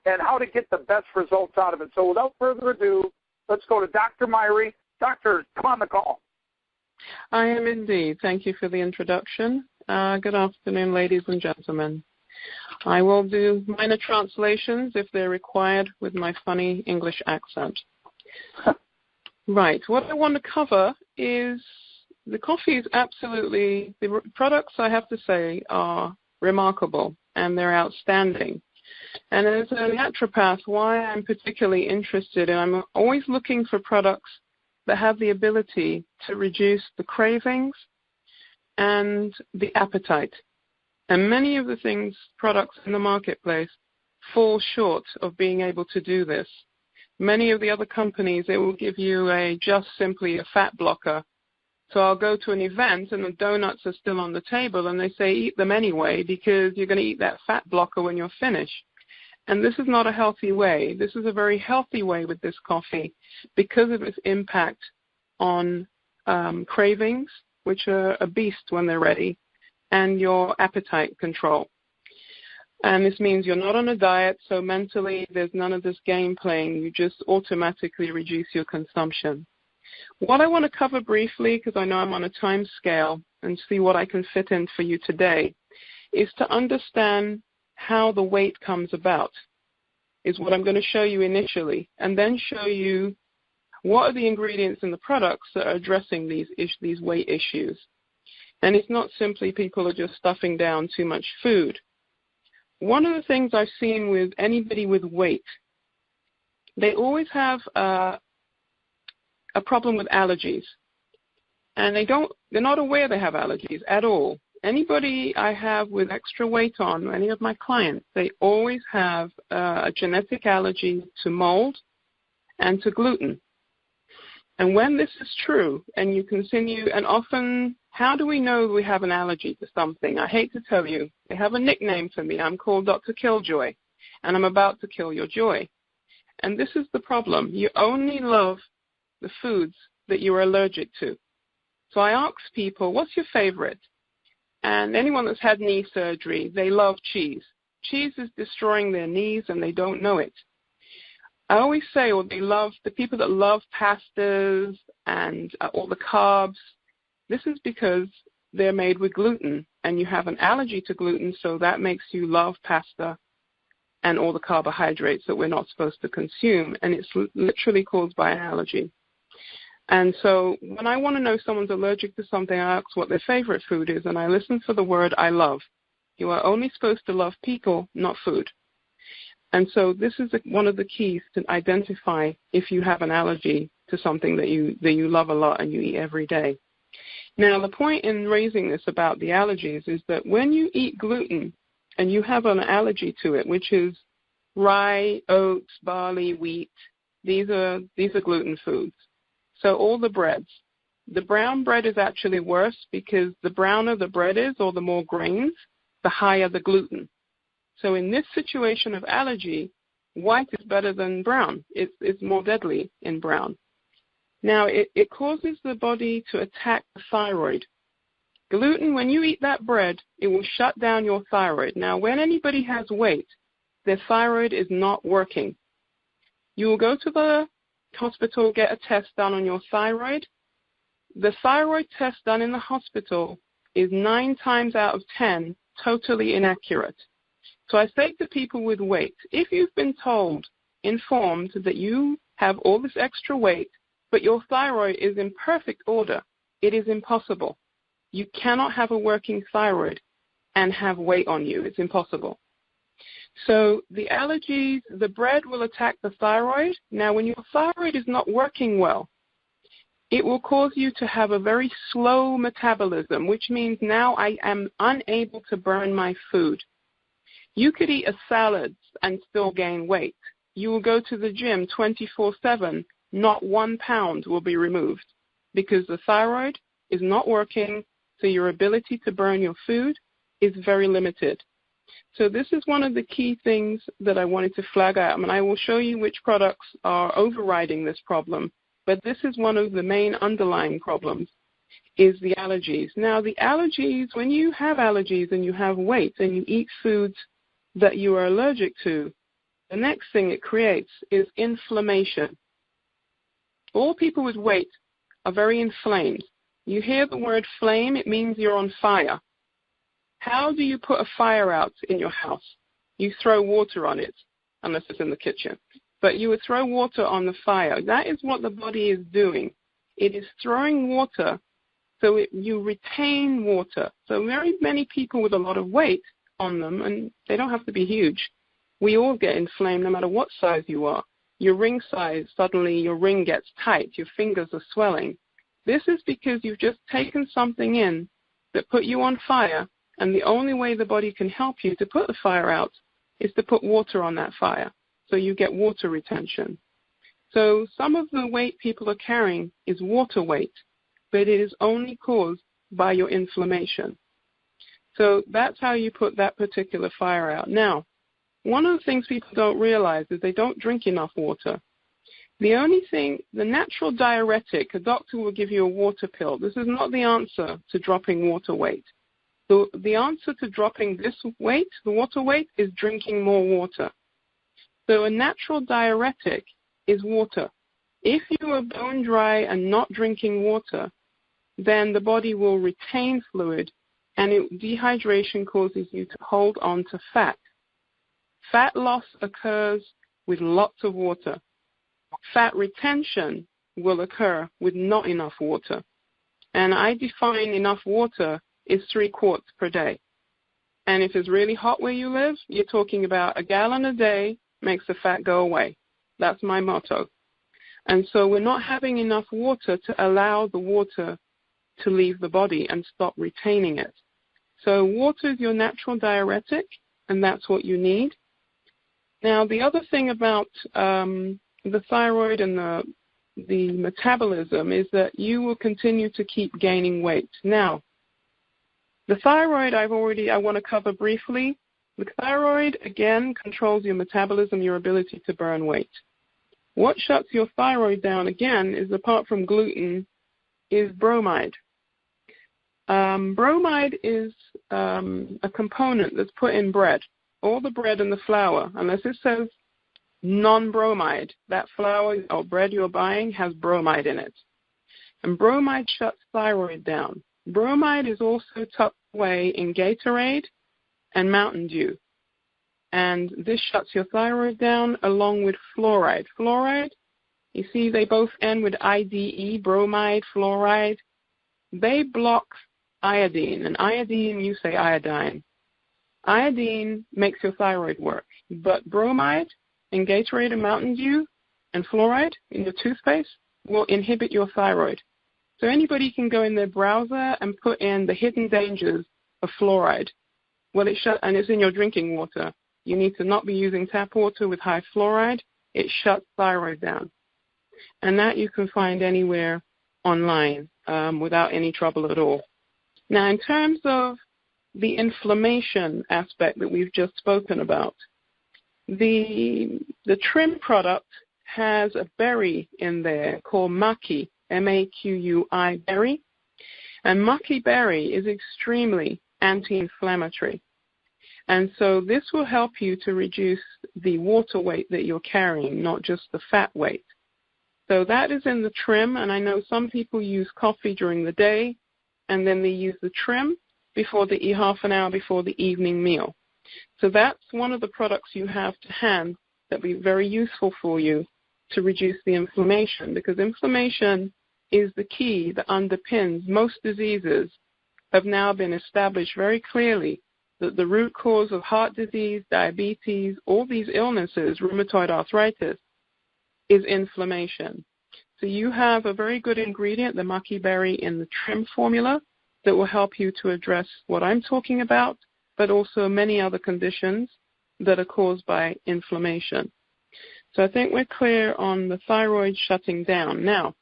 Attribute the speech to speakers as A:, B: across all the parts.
A: and how to get the best results out of it. So without further ado, let's go to Dr. Myrie. Doctor, come on the call.
B: I am indeed. Thank you for the introduction. Good afternoon, ladies and gentlemen. I will do minor translations if they're required with my funny English accent. Right. What I want to cover is the coffee is absolutely, the products I have to say are remarkable and they're outstanding. And as a naturopath, why I'm particularly interested, and I'm always looking for products that have the ability to reduce the cravings and the appetite. And many of the products in the marketplace fall short of being able to do this. Many of the other companies, they will give you just simply a fat blocker. So I'll go to an event and the donuts are still on the table and they say eat them anyway because you're going to eat that fat blocker when you're finished. And this is not a healthy way. This is a very healthy way with this coffee because of its impact on cravings, which are a beast when they're ready, and your appetite control. And this means you're not on a diet, so mentally there's none of this game playing. You just automatically reduce your consumption. What I want to cover briefly, because I know I'm on a time scale, and see what I can fit in for you today, is to understand how the weight comes about, is what I'm going to show you initially, and then show you what are the ingredients in the products that are addressing these weight issues. And it's not simply people are just stuffing down too much food. One of the things I've seen with anybody with weight, they always have a problem with allergies. And they're not aware they have allergies at all. Anybody I have with extra weight on, any of my clients, they always have a genetic allergy to mold and to gluten. And when this is true, and you continue, and often, how do we know we have an allergy to something? I hate to tell you, they have a nickname for me. I'm called Dr. Killjoy, and I'm about to kill your joy. And this is the problem. You only love the foods that you're allergic to. So I ask people, what's your favorite? And anyone that's had knee surgery, they love cheese. Cheese is destroying their knees, and they don't know it. I always say, they love the people that love pastas and all the carbs. This is because they're made with gluten, and you have an allergy to gluten, so that makes you love pasta and all the carbohydrates that we're not supposed to consume, and it's literally caused by an allergy. And so when I want to know someone's allergic to something, I ask what their favorite food is, and I listen for the word I love. You are only supposed to love people, not food. And so this is one of the keys to identify if you have an allergy to something that you love a lot and you eat every day. Now, the point in raising this about the allergies is that when you eat gluten and you have an allergy to it, which is rye, oats, barley, wheat, these are gluten foods. So all the breads. The brown bread is actually worse because the browner the bread is, or the more grains, the higher the gluten. So in this situation of allergy, white is better than brown. It's more deadly in brown. Now, it causes the body to attack the thyroid. Gluten, when you eat that bread, it will shut down your thyroid. Now, when anybody has weight, their thyroid is not working. You will go to the hospital, get a test done on your thyroid. The thyroid test done in the hospital is 9 times out of 10 totally inaccurate. So I say to people with weight, if you've been informed that you have all this extra weight, but your thyroid is in perfect order, it is impossible. You cannot have a working thyroid and have weight on you. It's impossible. So the allergies, the bread will attack the thyroid. Now, when your thyroid is not working well, it will cause you to have a very slow metabolism, which means now I am unable to burn my food. You could eat a salad and still gain weight. You will go to the gym 24/7, not 1 pound will be removed because the thyroid is not working, so your ability to burn your food is very limited. So this is one of the key things that I wanted to flag out, and I will show you which products are overriding this problem, but this is one of the main underlying problems, is the allergies. Now, the allergies, when you have allergies and you have weight and you eat foods that you are allergic to, the next thing it creates is inflammation. All people with weight are very inflamed. You hear the word flame, it means you're on fire. How do you put a fire out in your house? You throw water on it, unless it's in the kitchen. But you would throw water on the fire. That is what the body is doing. It is throwing water so you retain water. So very many people with a lot of weight on them, and they don't have to be huge, we all get inflamed no matter what size you are. Your ring size, suddenly your ring gets tight, your fingers are swelling. This is because you've just taken something in that put you on fire, and the only way the body can help you to put the fire out is to put water on that fire, so you get water retention. So some of the weight people are carrying is water weight, but it is only caused by your inflammation. So that's how you put that particular fire out. Now, one of the things people don't realize is they don't drink enough water. The only thing, the natural diuretic, a doctor will give you a water pill. This is not the answer to dropping water weight. The answer to dropping this weight, the water weight, is drinking more water. So a natural diuretic is water. If you are bone dry and not drinking water, then the body will retain fluid, and dehydration causes you to hold on to fat. Fat loss occurs with lots of water. Fat retention will occur with not enough water. And I define enough water is 3 quarts per day. And if it's really hot where you live, you're talking about a gallon a day makes the fat go away. That's my motto. And so we're not having enough water to allow the water to leave the body and stop retaining it. So water is your natural diuretic, and that's what you need. Now, the other thing about the thyroid and the metabolism is that you will continue to keep gaining weight. Now, the thyroid I want to cover briefly. The thyroid, again, controls your metabolism, your ability to burn weight. What shuts your thyroid down, again, is apart from gluten, is bromide. Bromide is a component that's put in bread. All the bread and the flour, unless it says non-bromide, that flour or bread you're buying has bromide in it. And bromide shuts thyroid down. Bromide is also tucked away in Gatorade and Mountain Dew. And this shuts your thyroid down along with fluoride. Fluoride, you see they both end with IDE, bromide, fluoride. They block iodine. And iodine, you say iodine. Iodine makes your thyroid work. But bromide in Gatorade and Mountain Dew and fluoride in your toothpaste will inhibit your thyroid. So anybody can go in their browser and put in the hidden dangers of fluoride. Well, and it's in your drinking water. You need to not be using tap water with high fluoride. It shuts thyroid down. And that you can find anywhere online without any trouble at all. Now, in terms of the inflammation aspect that we've just spoken about, the trim product has a berry in there called maqui, M-A-Q-U-I berry. And maqui berry is extremely anti-inflammatory. And so this will help you to reduce the water weight that you're carrying, not just the fat weight. So that is in the trim, and I know some people use coffee during the day, and then they use the trim half an hour before the evening meal. So that's one of the products you have to hand that will be very useful for you to reduce the inflammation, because inflammation is the key that underpins most diseases. Have now been established very clearly that the root cause of heart disease, diabetes, all these illnesses, rheumatoid arthritis, is inflammation. So you have a very good ingredient, the maqui berry, in the trim formula that will help you to address what I'm talking about, but also many other conditions that are caused by inflammation. So I think we're clear on the thyroid shutting down. Now,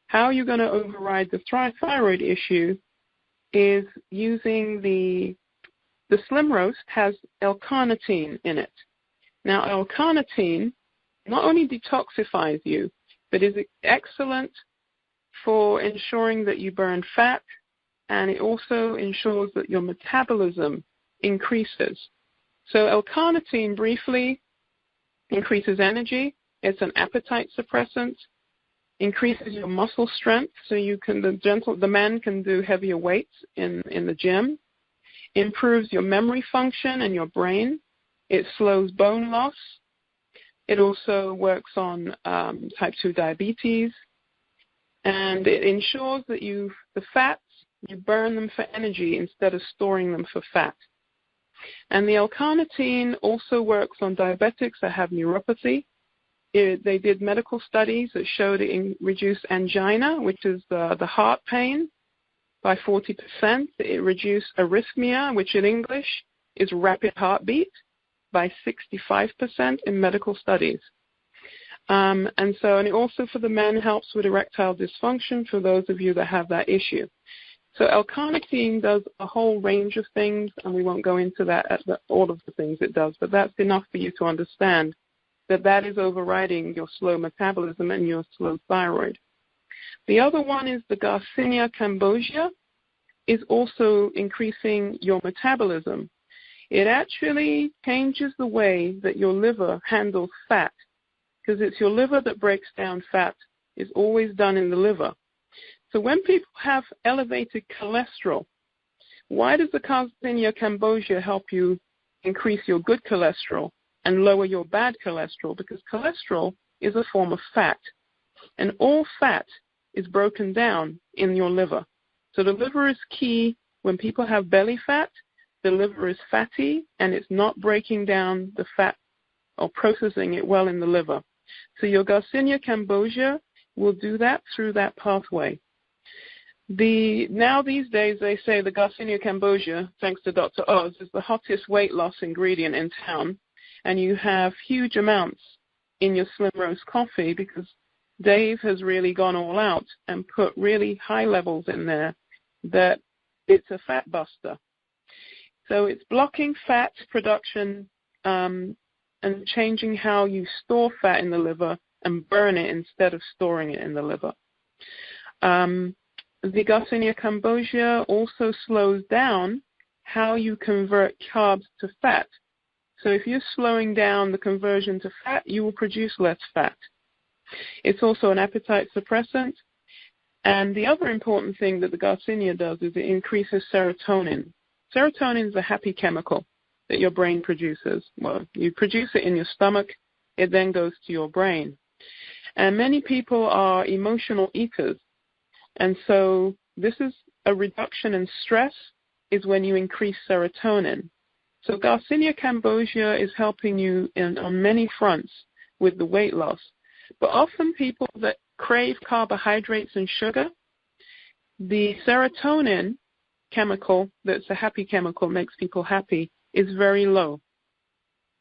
B: how you're going to override the thyroid issue is using the Slim Roast has L-carnitine in it. Now, L-carnitine not only detoxifies you, but is excellent for ensuring that you burn fat, and it also ensures that your metabolism increases. So L-carnitine, briefly, increases energy. It's an appetite suppressant. Increases your muscle strength, so you can the man can do heavier weights in the gym. Improves your memory function and your brain. It slows bone loss. It also works on type 2 diabetes, and it ensures that the fats, you burn them for energy instead of storing them for fat. And the L-carnitine also works on diabetics that have neuropathy. They did medical studies that showed it reduced angina, which is the heart pain, by 40%. It reduced arrhythmia, which in English is rapid heartbeat, by 65% in medical studies. And it also for the men helps with erectile dysfunction for those of you that have that issue. So L-carnitine does a whole range of things, and we won't go into that all of the things it does, but that's enough for you to understand that is overriding your slow metabolism and your slow thyroid. The other one is the Garcinia cambogia, is also increasing your metabolism. It actually changes the way that your liver handles fat, because it's your liver that breaks down fat. It's always done in the liver. So when people have elevated cholesterol, why does the Garcinia cambogia help you increase your good cholesterol and lower your bad cholesterol? Because cholesterol is a form of fat, and all fat is broken down in your liver. So the liver is key. When people have belly fat, the liver is fatty, and it's not breaking down the fat or processing it well in the liver. So your Garcinia cambogia will do that through that pathway. Now these days they say the Garcinia cambogia, thanks to Dr. Oz, is the hottest weight loss ingredient in town, and you have huge amounts in your Slim Roast coffee because Dave has really gone all out and put really high levels in there that it's a fat buster. So it's blocking fat production and changing how you store fat in the liver and burn it instead of storing it in the liver. The Garcinia cambogia also slows down how you convert carbs to fat. So if you're slowing down the conversion to fat, you will produce less fat. It's also an appetite suppressant. And the other important thing that the Garcinia does is it increases serotonin. Serotonin is a happy chemical that your brain produces. Well, you produce it in your stomach. It then goes to your brain. And many people are emotional eaters. And so this is a reduction in stress is when you increase serotonin. So Garcinia cambogia is helping you on many fronts with the weight loss. But often people that crave carbohydrates and sugar, the serotonin chemical, that's a happy chemical, makes people happy, is very low.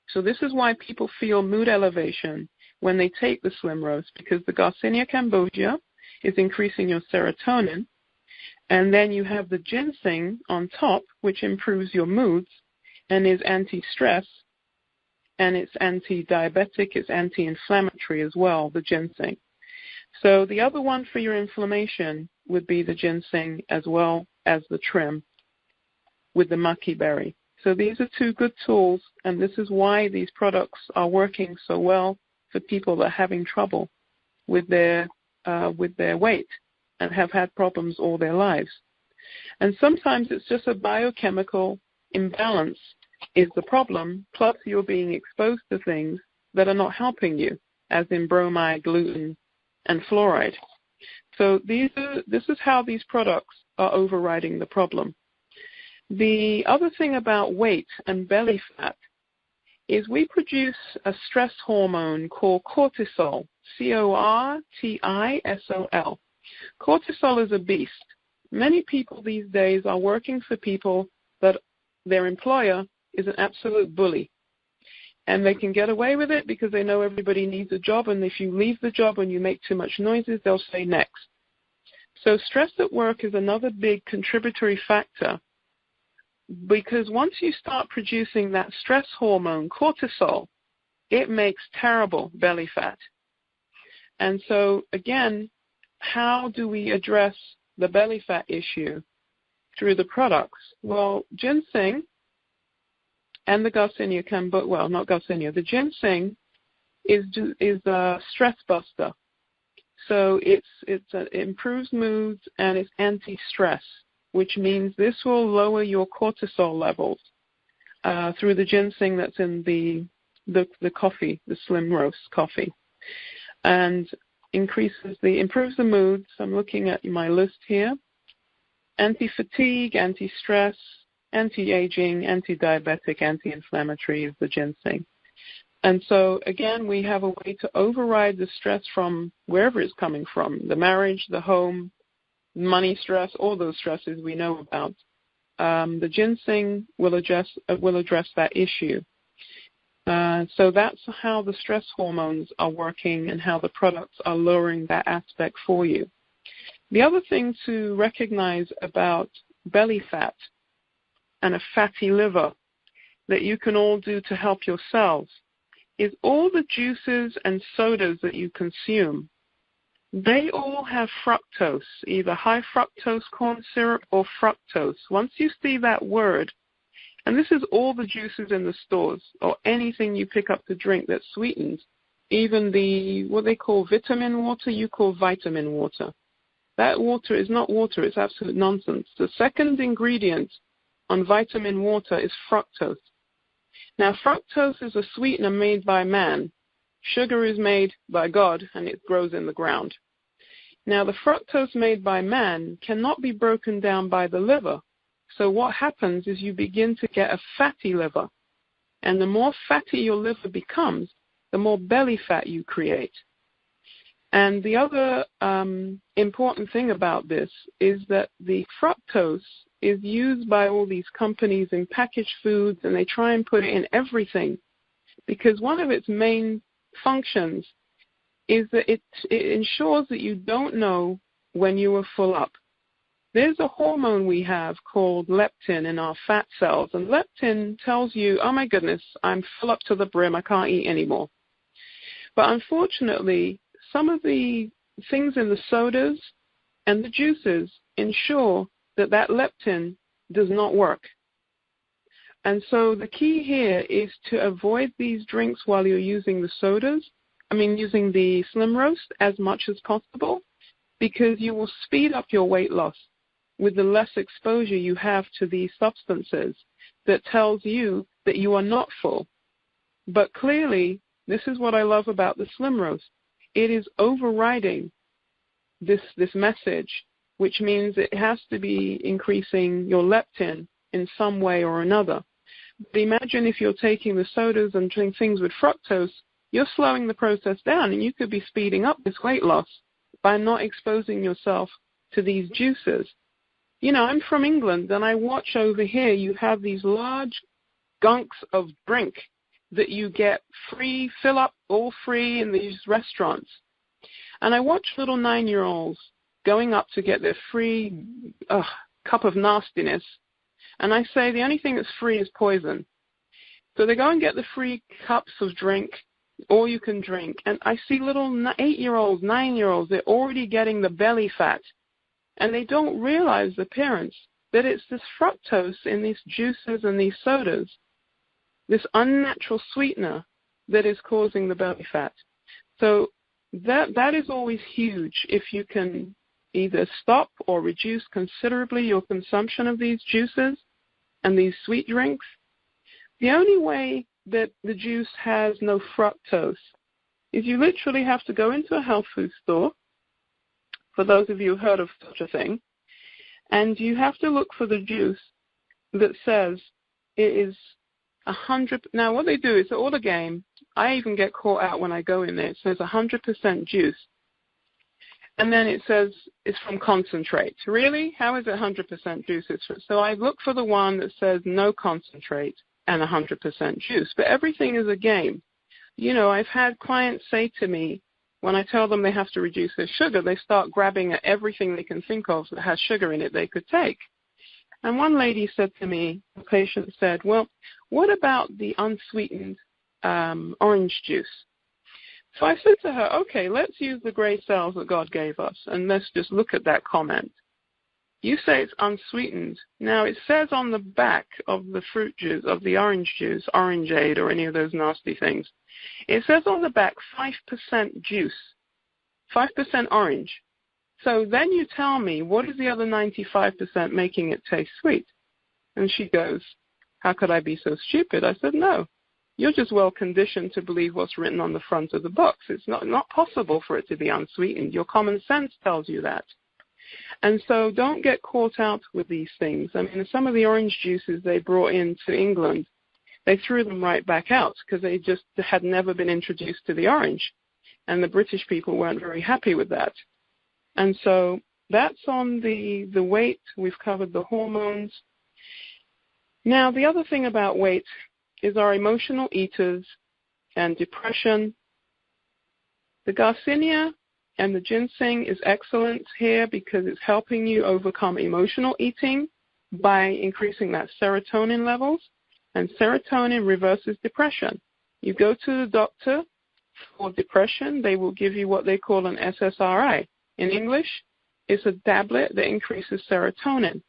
B: So this is why people feel mood elevation when they take the Slim Roast, because the Garcinia cambogia is increasing your serotonin, and then you have the ginseng on top, which improves your moods and is anti-stress, and it's anti-diabetic, it's anti-inflammatory as well, the ginseng. So the other one for your inflammation would be the ginseng as well as the trim with the maki berry. So these are two good tools, and this is why these products are working so well for people that are having trouble with their weight and have had problems all their lives. And sometimes it's just a biochemical imbalance is the problem, plus you're being exposed to things that are not helping you, as in bromide, gluten, and fluoride. So this is how these products are overriding the problem. The other thing about weight and belly fat is we produce a stress hormone called cortisol, cortisol. Cortisol is a beast. Many people these days are working for people that their employer is an absolute bully. And they can get away with it because they know everybody needs a job, and if you leave the job and you make too much noises, they'll say next. So stress at work is another big contributory factor, because once you start producing that stress hormone, cortisol, it makes terrible belly fat. And so, again, how do we address the belly fat issue? Through the products. Well, ginseng and the Garcinia cambogia, well, not Garcinia, the ginseng is a stress buster. So it improves moods and it's anti-stress, which means this will lower your cortisol levels through the ginseng that's in the coffee, the slim roast coffee, and improves the moods. I'm looking at my list here: anti-fatigue, anti-stress, anti-aging, anti-diabetic, anti-inflammatory is the ginseng. And so, again, we have a way to override the stress from wherever it's coming from, the marriage, the home, money stress, all those stresses we know about. The ginseng will address that issue. So that's how the stress hormones are working and how the products are lowering that aspect for you. The other thing to recognize about belly fat and a fatty liver that you can all do to help yourselves is all the juices and sodas that you consume. They all have fructose, either high fructose corn syrup or fructose. Once you see that word, and this is all the juices in the stores or anything you pick up to drink that's sweetened, even what they call vitamin water, you call vitamin water. That water is not water, it's absolute nonsense. The second ingredient on vitamin water is fructose. Now, fructose is a sweetener made by man. Sugar is made by God, and it grows in the ground. Now, the fructose made by man cannot be broken down by the liver. So what happens is you begin to get a fatty liver. And the more fatty your liver becomes, the more belly fat you create. And the other important thing about this is that the fructose is used by all these companies in packaged foods, and they try and put it in everything because one of its main functions is that it ensures that you don't know when you are full up. There's a hormone we have called leptin in our fat cells, and leptin tells you, oh my goodness, I'm full up to the brim, I can't eat anymore. But unfortunately, some of the things in the sodas and the juices ensure that leptin does not work. And so the key here is to avoid these drinks while you're using using the slim roast as much as possible, because you will speed up your weight loss with the less exposure you have to these substances that tells you that you are not full. But clearly, this is what I love about the slim roast. It is overriding this message, which means it has to be increasing your leptin in some way or another. But imagine if you're taking the sodas and doing things with fructose, you're slowing the process down, and you could be speeding up this weight loss by not exposing yourself to these juices. You know, I'm from England, and I watch over here, you have these large gunks of drink that you get free, fill up all free in these restaurants. And I watch little 9-year-olds going up to get their free cup of nastiness. And I say the only thing that's free is poison. So they go and get the free cups of drink, all you can drink. And I see little 8-year-olds, 9-year-olds, they're already getting the belly fat. And they don't realize, the parents, that it's this fructose in these juices and these sodas, this unnatural sweetener that is causing the belly fat. So that is always huge if you can either stop or reduce considerably your consumption of these juices and these sweet drinks. The only way that the juice has no fructose is you literally have to go into a health food store, for those of you who heard of such a thing, and you have to look for the juice that says it is 100. Now, what they do is all the game. I even get caught out when I go in there. It says 100% juice. And then it says it's from concentrate. Really? How is it 100% juice? So I look for the one that says no concentrate and 100% juice. But everything is a game. You know, I've had clients say to me, when I tell them they have to reduce their sugar, they start grabbing at everything they can think of that has sugar in it they could take. And one lady said to me, the patient said, well, what about the unsweetened orange juice? So I said to her, okay, let's use the gray cells that God gave us, and let's just look at that comment. You say it's unsweetened. Now, it says on the back of the fruit juice, of the orange juice, Orangeade or any of those nasty things, It says on the back 5% juice, 5% orange. So then you tell me, what is the other 95% making it taste sweet? And she goes, how could I be so stupid? I said, no, you're just well conditioned to believe what's written on the front of the box. It's not possible for it to be unsweetened. Your common sense tells you that. And so don't get caught out with these things. I mean, some of the orange juices they brought into England, they threw them right back out because they just had never been introduced to the orange. And the British people weren't very happy with that. And so that's on the weight. We've covered the hormones. Now, the other thing about weight is our emotional eaters and depression. The Garcinia and the ginseng is excellent here because it's helping you overcome emotional eating by increasing that serotonin levels. And serotonin reverses depression. You go to the doctor for depression, they will give you what they call an SSRI. In English, it's a tablet that increases serotonin,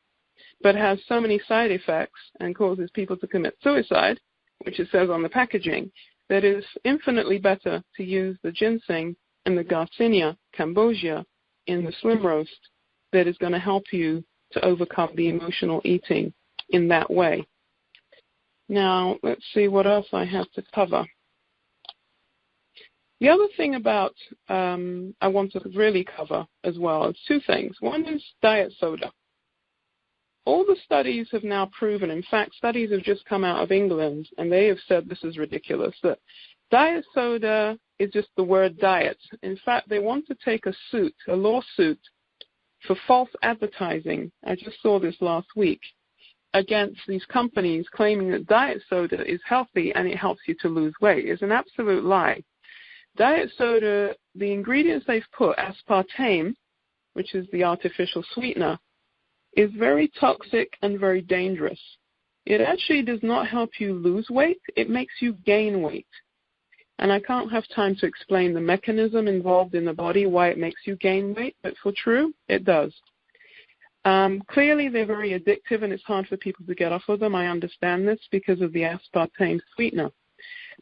B: but has so many side effects and causes people to commit suicide, which it says on the packaging, that it is infinitely better to use the ginseng and the Garcinia cambogia in the slim roast that is going to help you to overcome the emotional eating in that way. Now, let's see what else I have to cover. The other thing about I want to really cover as well is two things. One is diet soda. All the studies have now proven, in fact, studies have just come out of England, and they have said this is ridiculous, that diet soda is just the word diet. In fact, they want to take a lawsuit for false advertising. I just saw this last week, against these companies claiming that diet soda is healthy and it helps you to lose weight. It's an absolute lie. Diet soda, the ingredients they've put, aspartame, which is the artificial sweetener, is very toxic and very dangerous. It actually does not help you lose weight. It makes you gain weight. And I can't have time to explain the mechanism involved in the body, why it makes you gain weight, but for true, it does. Clearly, they're very addictive, and it's hard for people to get off of them. I understand this because of the aspartame sweetener.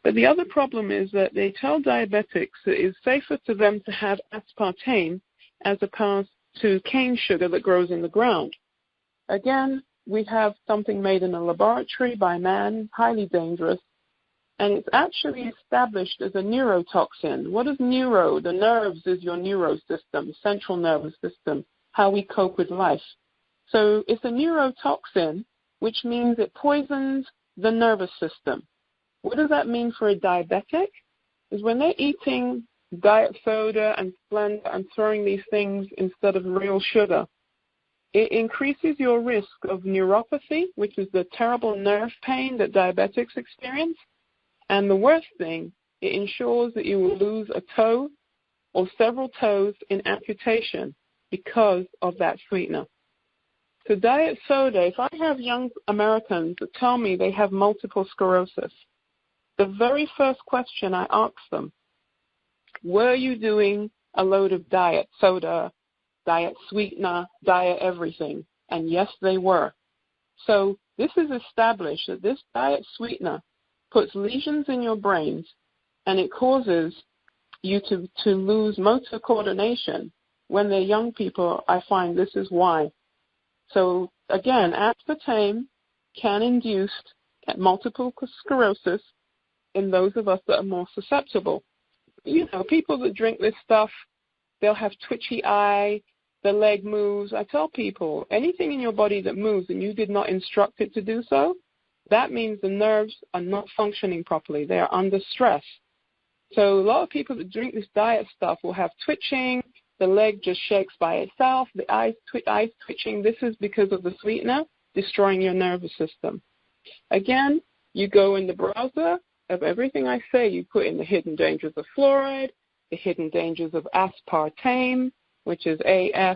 B: But the other problem is that they tell diabetics that it's safer for them to have aspartame as opposed to cane sugar that grows in the ground. Again, we have something made in a laboratory by man, highly dangerous, and it's actually established as a neurotoxin. What is neuro? The nerves is your neurosystem, central nervous system, how we cope with life. So it's a neurotoxin, which means it poisons the nervous system. What does that mean for a diabetic? Is when they're eating diet soda and Splenda and throwing these things instead of real sugar, it increases your risk of neuropathy, which is the terrible nerve pain that diabetics experience. And the worst thing, it ensures that you will lose a toe or several toes in amputation because of that sweetener. So diet soda, if I have young Americans that tell me they have multiple sclerosis, the very first question I ask them, were you doing a load of diet soda, diet sweetener, diet everything? And yes, they were. So this is established that this diet sweetener puts lesions in your brains, and it causes you to lose motor coordination. When they're young people, I find this is why. So again, aspartame can induce multiple sclerosis in those of us that are more susceptible. You know, people that drink this stuff, they'll have twitchy eye, the leg moves. I tell people, anything in your body that moves and you did not instruct it to do so, that means the nerves are not functioning properly. They are under stress. So a lot of people that drink this diet stuff will have twitching, the leg just shakes by itself, the eyes twitching. This is because of the sweetener destroying your nervous system. Again, you go in the browser of everything I say, you put in the hidden dangers of fluoride, the hidden dangers of aspartame, which is A-S-P-A-R-T-A-M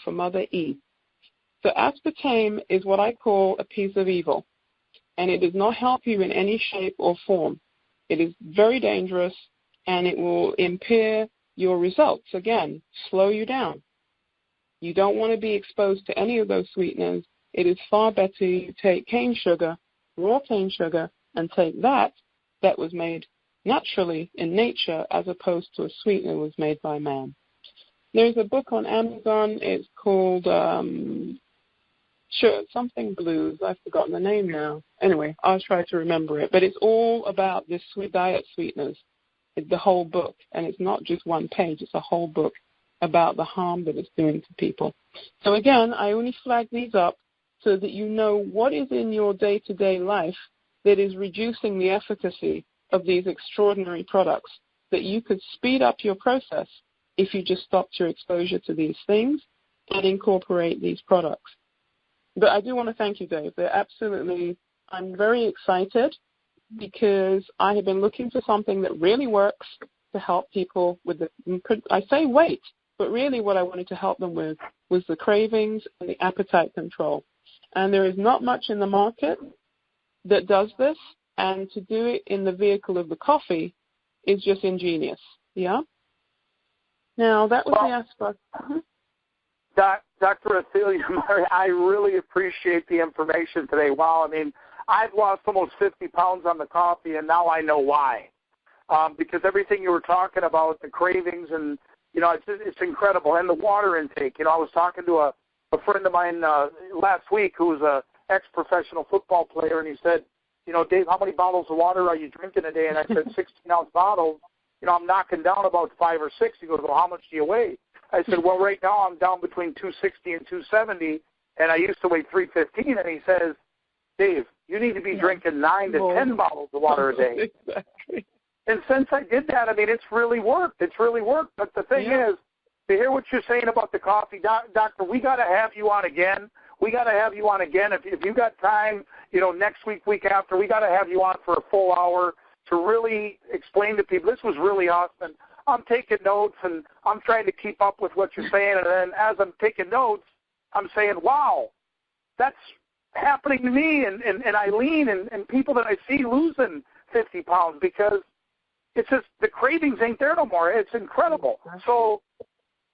B: for mother E. So aspartame is what I call a piece of evil, and it does not help you in any shape or form. It is very dangerous, and it will impair your results. Again, slow you down. You don't want to be exposed to any of those sweeteners. It is far better you take cane sugar, raw cane sugar, and take that was made naturally in nature as opposed to a sweetener was made by man. There's a book on Amazon. It's called something blues. I've forgotten the name now. Anyway, I'll try to remember it. But it's all about this diet sweeteners. It's the whole book, and it's not just one page. It's a whole book about the harm that it's doing to people. So again, I only flag these up so that you know what is in your day-to-day life that is reducing the efficacy of these extraordinary products, that you could speed up your process if you just stopped your exposure to these things and incorporate these products. But I do want to thank you, Dave. I'm very excited because I have been looking for something that really works to help people with I say weight, but really what I wanted to help them with was the cravings and the appetite control. And there is not much in the market that does this, and to do it in the vehicle of the coffee is just ingenious, yeah? Now, that was the aspect.
A: Dr. Athelia, I really appreciate the information today. Wow, I mean, I've lost almost 50 pounds on the coffee, and now I know why. Because everything you were talking about, the cravings, and, it's incredible. And the water intake. I was talking to a friend of mine last week who was an ex-professional football player, and he said, Dave, how many bottles of water are you drinking a day? And I said, 16-ounce bottles. I'm knocking down about 5 or 6. He goes, well, how much do you weigh? I said, well, right now I'm down between 260 and 270, and I used to weigh 315. And he says, Dave, you need to be drinking 9 to 10 bottles of water a day.
B: Exactly.
A: And since I did that, I mean, it's really worked. But the thing is, to hear what you're saying about the coffee, Doctor, we got to have you on again. If you got time, next week after, we got to have you on for a full hour to really explain to people. This was really awesome. I'm taking notes, and I'm trying to keep up with what you're saying. And then as I'm taking notes, I'm saying, wow, that's happening to me and Eileen and people that I see losing 50 pounds because it's just the cravings ain't there no more. It's incredible. So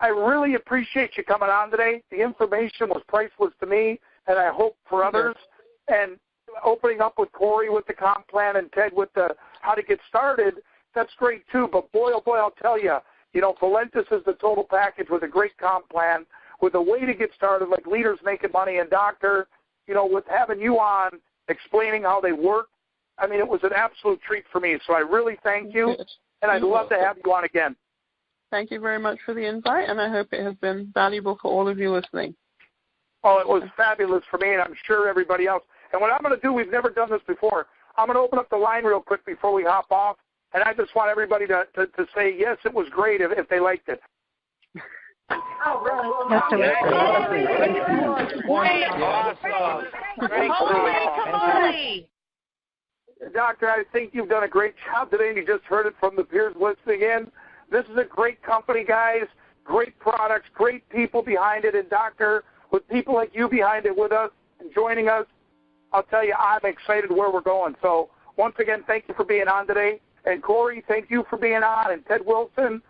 A: I really appreciate you coming on today. The information was priceless to me, and I hope for others. And opening up with Corey with the comp plan and Ted with the how to get started, that's great too. But boy, oh boy, I'll tell you, Valentus is the total package with a great comp plan, with a way to get started, like Leaders Making Money and Doctor, with having you on, explaining how they work. I mean, it was an absolute treat for me. So I really thank you, and I'd love to have you on again.
B: Thank you very much for the invite, and I hope it has been valuable for all of you listening.
A: Oh, it was fabulous for me, and I'm sure everybody else. And what I'm going to do, we've never done this before. I'm going to open up the line real quick before we hop off, and I just want everybody to say, yes, it was great if they liked it.
C: Oh, really? Holy!
A: Doctor, I think you've done a great job today, and you just heard it from the peers listening in. This is a great company, guys, great products, great people behind it, and Doctor, with people like you behind it with us and joining us, I'll tell you, I'm excited where we're going. So once again, thank you for being on today. And Corey, thank you for being on. And Ted Wilson,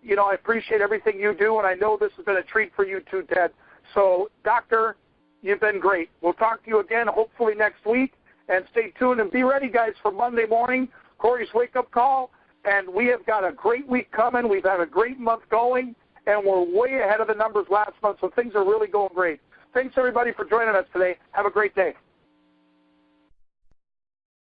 A: I appreciate everything you do, and I know this has been a treat for you too, Ted. So, Doctor, you've been great. We'll talk to you again hopefully next week. And stay tuned and be ready, guys, for Monday morning, Corey's wake-up call. And we have got a great week coming. We've had a great month going, and we're way ahead of the numbers last month, so things are really going great. Thanks, everybody, for joining us today. Have a great day.